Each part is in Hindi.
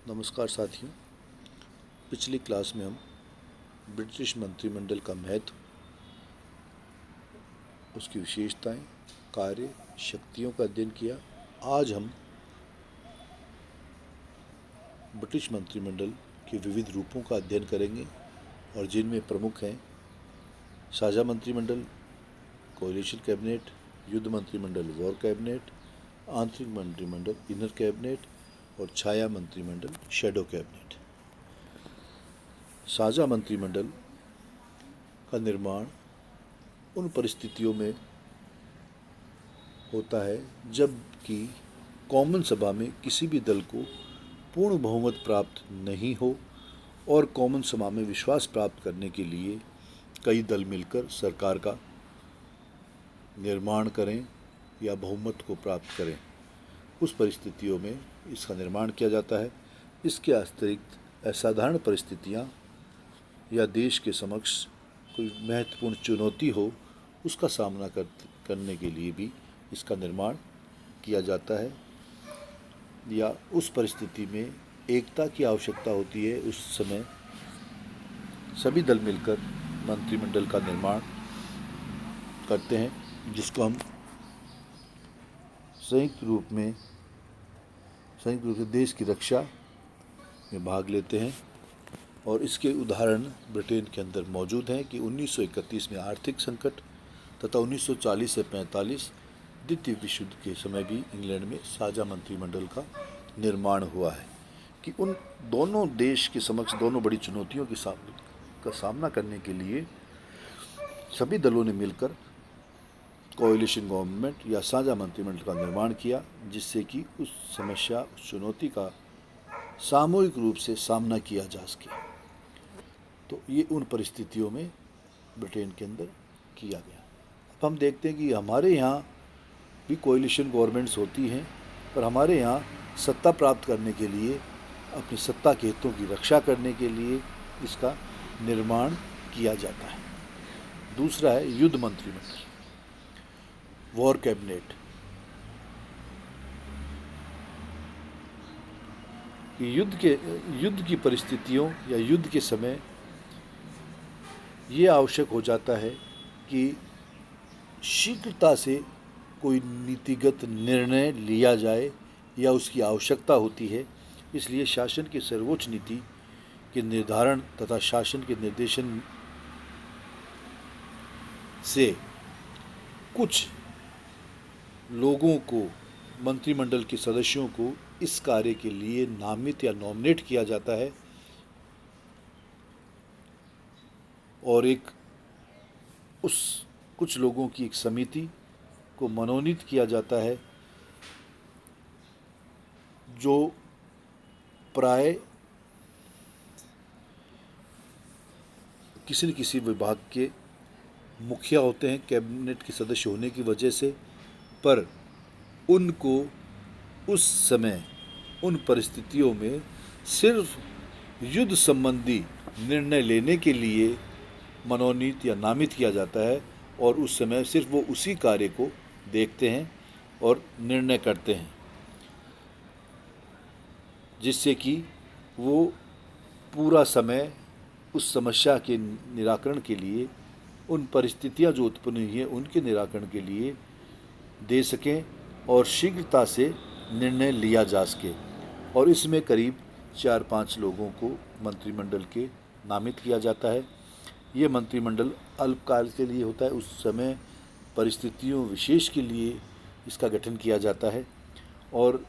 नमस्कार साथियों। पिछली क्लास में हम ब्रिटिश मंत्रिमंडल का महत्व, उसकी विशेषताएं, कार्य, शक्तियों का अध्ययन किया। आज हम ब्रिटिश मंत्रिमंडल के विविध रूपों का अध्ययन करेंगे और जिनमें प्रमुख हैं साझा मंत्रिमंडल, कोएलिशन कैबिनेट, युद्ध मंत्रिमंडल वॉर कैबिनेट, आंतरिक मंत्रिमंडल इनर कैबिनेट और छाया मंत्रिमंडल शैडो कैबिनेट। साझा मंत्रिमंडल का निर्माण उन परिस्थितियों में होता है जबकि कॉमन सभा में किसी भी दल को पूर्ण बहुमत प्राप्त नहीं हो और कॉमन सभा में विश्वास प्राप्त करने के लिए कई दल मिलकर सरकार का निर्माण करें या बहुमत को प्राप्त करें। उस परिस्थितियों में इसका निर्माण किया जाता है। इसके अतिरिक्त असाधारण परिस्थितियाँ या देश के समक्ष कोई महत्वपूर्ण चुनौती हो, उसका सामना करने के लिए भी इसका निर्माण किया जाता है। या उस परिस्थिति में एकता की आवश्यकता होती है, उस समय सभी दल मिलकर मंत्रिमंडल का निर्माण करते हैं, जिसको हम संयुक्त रूप से देश की रक्षा में भाग लेते हैं। और इसके उदाहरण ब्रिटेन के अंदर मौजूद हैं कि 1931 में आर्थिक संकट तथा 1940 से 45 द्वितीय विश्व युद्ध के समय भी इंग्लैंड में साझा मंत्रिमंडल का निर्माण हुआ है कि उन दोनों देश के समक्ष दोनों बड़ी चुनौतियों का सामना करने के लिए सभी दलों ने मिलकर कोएलिशन गवर्नमेंट या साझा मंत्रिमंडल का निर्माण किया, जिससे कि उस समस्या, उस चुनौती का सामूहिक रूप से सामना किया जा सके। तो ये उन परिस्थितियों में ब्रिटेन के अंदर किया गया। अब हम देखते हैं कि हमारे यहाँ भी कोएलिशन गवर्नमेंट्स होती हैं, पर हमारे यहाँ सत्ता प्राप्त करने के लिए, अपनी सत्ता के हितों की रक्षा करने के लिए इसका निर्माण किया जाता है। दूसरा है युद्ध मंत्रिमंडल, वॉर कैबिनेट। युद्ध की परिस्थितियों या युद्ध के समय ये आवश्यक हो जाता है कि शीघ्रता से कोई नीतिगत निर्णय लिया जाए या उसकी आवश्यकता होती है। इसलिए शासन की सर्वोच्च नीति के निर्धारण तथा शासन के निर्देशन से कुछ लोगों को, मंत्रिमंडल के सदस्यों को इस कार्य के लिए नामित या नॉमिनेट किया जाता है और कुछ लोगों की एक समिति को मनोनीत किया जाता है जो प्राय किसी न किसी विभाग के मुखिया होते हैं कैबिनेट के सदस्य होने की वजह से, पर उनको उस समय उन परिस्थितियों में सिर्फ युद्ध संबंधी निर्णय लेने के लिए मनोनीत या नामित किया जाता है और उस समय सिर्फ वो उसी कार्य को देखते हैं और निर्णय करते हैं, जिससे कि वो पूरा समय उस समस्या के निराकरण के लिए, उन परिस्थितियां जो उत्पन्न हुई हैं उनके निराकरण के लिए दे सकें और शीघ्रता से निर्णय लिया जा सके। और इसमें करीब 4-5 लोगों को मंत्रिमंडल के नामित किया जाता है। ये मंत्रिमंडल अल्पकाल के लिए होता है, उस समय परिस्थितियों विशेष के लिए इसका गठन किया जाता है। और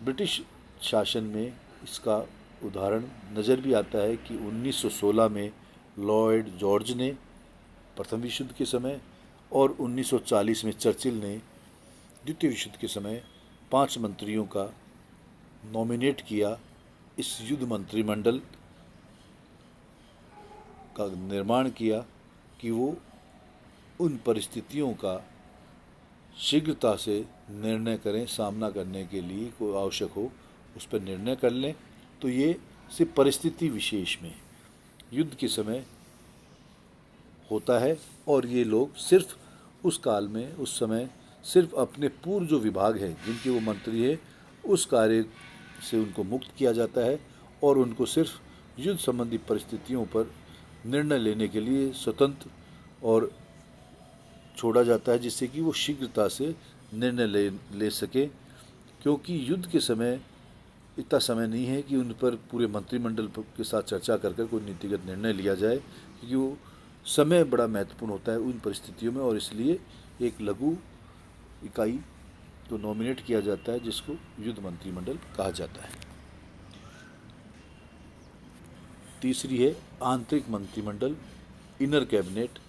ब्रिटिश शासन में इसका उदाहरण नज़र भी आता है कि 1916 में लॉर्ड जॉर्ज ने प्रथम विश्व युद्ध के समय और 1940 में चर्चिल ने द्वितीय विश्व युद्ध के समय 5 मंत्रियों का नॉमिनेट किया इस युद्ध मंत्रिमंडल का निर्माण किया कि वो उन परिस्थितियों का शीघ्रता से निर्णय करें, सामना करने के लिए कोई आवश्यक हो उस पर निर्णय कर लें। तो ये सिर्फ परिस्थिति विशेष में युद्ध के समय होता है और ये लोग सिर्फ उस काल में, उस समय सिर्फ अपने पूर्व जो विभाग हैं जिनके वो मंत्री है, उस कार्य से उनको मुक्त किया जाता है और उनको सिर्फ युद्ध संबंधी परिस्थितियों पर निर्णय लेने के लिए स्वतंत्र और छोड़ा जाता है, जिससे कि वो शीघ्रता से निर्णय ले सके, क्योंकि युद्ध के समय इतना समय नहीं है कि उन पर पूरे मंत्रिमंडल के साथ चर्चा कर कोई नीतिगत निर्णय लिया जाए, क्योंकि वो समय बड़ा महत्वपूर्ण होता है उन परिस्थितियों में। और इसलिए एक लघु इकाई को नॉमिनेट किया जाता है जिसको युद्ध मंत्रिमंडल कहा जाता है। तीसरी है आंतरिक मंत्रिमंडल, इनर कैबिनेट।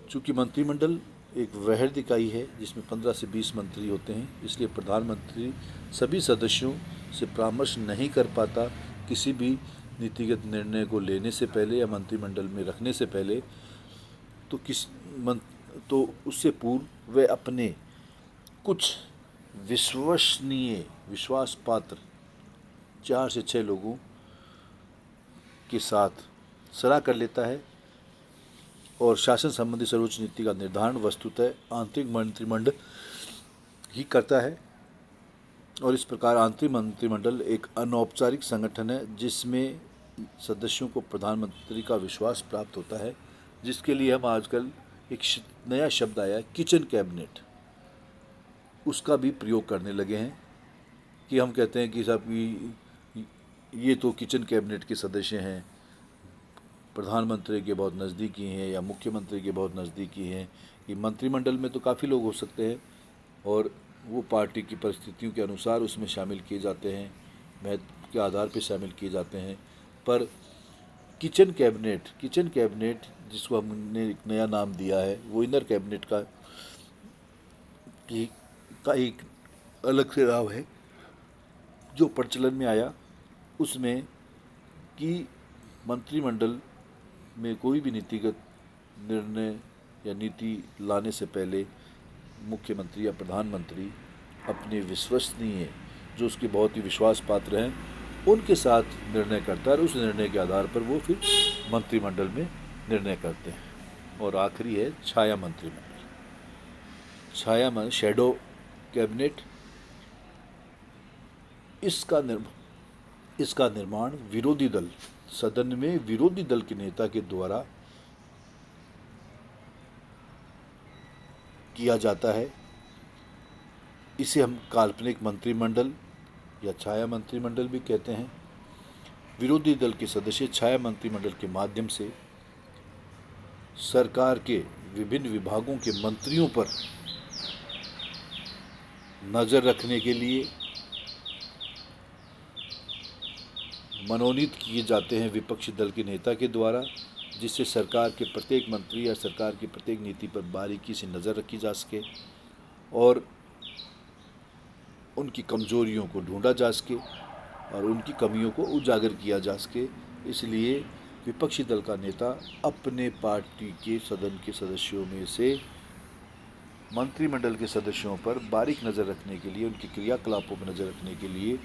चूँकि मंत्रिमंडल एक वृहद इकाई है जिसमें 15 से 20 मंत्री होते हैं, इसलिए प्रधानमंत्री सभी सदस्यों से परामर्श नहीं कर पाता किसी भी नीतिगत निर्णय को लेने से पहले या मंत्रिमंडल में रखने से पहले। तो उससे पूर्व वे अपने कुछ विश्वसनीय, विश्वास पात्र 4 से 6 लोगों के साथ सलाह कर लेता है और शासन संबंधी सर्वोच्च नीति का निर्धारण वस्तुतः आंतरिक मंत्रिमंडल ही करता है। और इस प्रकार आंतरिक मंत्रिमंडल एक अनौपचारिक संगठन है जिसमें सदस्यों को प्रधानमंत्री का विश्वास प्राप्त होता है, जिसके लिए हम आजकल एक नया शब्द आया है किचन कैबिनेट, उसका भी प्रयोग करने लगे हैं। कि हम कहते हैं कि साहब ये तो किचन कैबिनेट के सदस्य हैं, प्रधानमंत्री के बहुत नज़दीकी हैं या मुख्यमंत्री के बहुत नज़दीकी हैं। कि मंत्रिमंडल में तो काफ़ी लोग हो सकते हैं और वो पार्टी की परिस्थितियों के अनुसार उसमें शामिल किए जाते हैं, महत्व के आधार पर शामिल किए जाते हैं। पर किचन कैबिनेट जिसको हमने एक नया नाम दिया है, वो इनर कैबिनेट का एक अलग से नाम है जो प्रचलन में आया। उसमें कि मंत्रिमंडल में कोई भी नीतिगत निर्णय या नीति लाने से पहले मुख्यमंत्री या प्रधानमंत्री अपने विश्वसनीय, जो उसके बहुत ही विश्वास पात्र हैं, उनके साथ निर्णय करता है और उस निर्णय के आधार पर वो फिर मंत्रिमंडल में निर्णय करते हैं। और आखिरी है छाया मंत्रिमंडल, शैडो कैबिनेट। इसका निर्माण विरोधी दल, सदन में विरोधी दल के नेता के द्वारा किया जाता है। इसे हम काल्पनिक मंत्रिमंडल या छाया मंत्रिमंडल भी कहते हैं। विरोधी दल के सदस्य छाया मंत्रिमंडल के माध्यम से सरकार के विभिन्न विभागों के मंत्रियों पर नज़र रखने के लिए मनोनीत किए जाते हैं विपक्षी दल के नेता के द्वारा, जिससे सरकार के प्रत्येक मंत्री या सरकार की प्रत्येक नीति पर बारीकी से नज़र रखी जा सके और उनकी कमजोरियों को ढूंढा जा सके और उनकी कमियों को उजागर किया जा सके। इसलिए विपक्षी दल का नेता अपने पार्टी के सदन के सदस्यों में से मंत्रिमंडल के सदस्यों पर बारीक नज़र रखने के लिए, उनके क्रियाकलापों पर नज़र रखने के लिए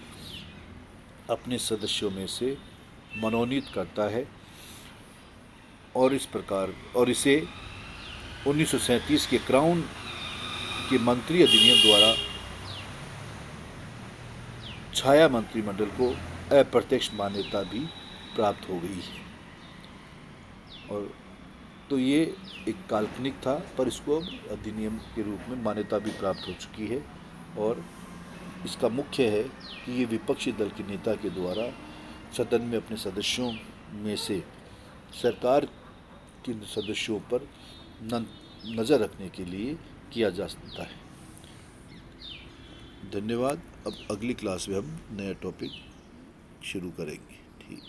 अपने सदस्यों में से मनोनीत करता है। और इसे 1937 के क्राउन के मंत्री अधिनियम द्वारा छाया मंत्रिमंडल को अप्रत्यक्ष मान्यता भी प्राप्त हो गई है। और तो ये एक काल्पनिक था, पर इसको अधिनियम के रूप में मान्यता भी प्राप्त हो चुकी है। और इसका मुख्य है कि ये विपक्षी दल के नेता के द्वारा सदन में अपने सदस्यों में से सरकार के सदस्यों पर नज़र रखने के लिए किया जा सकता है। धन्यवाद। अब अगली क्लास में हम नया टॉपिक शुरू करेंगे। ठीक।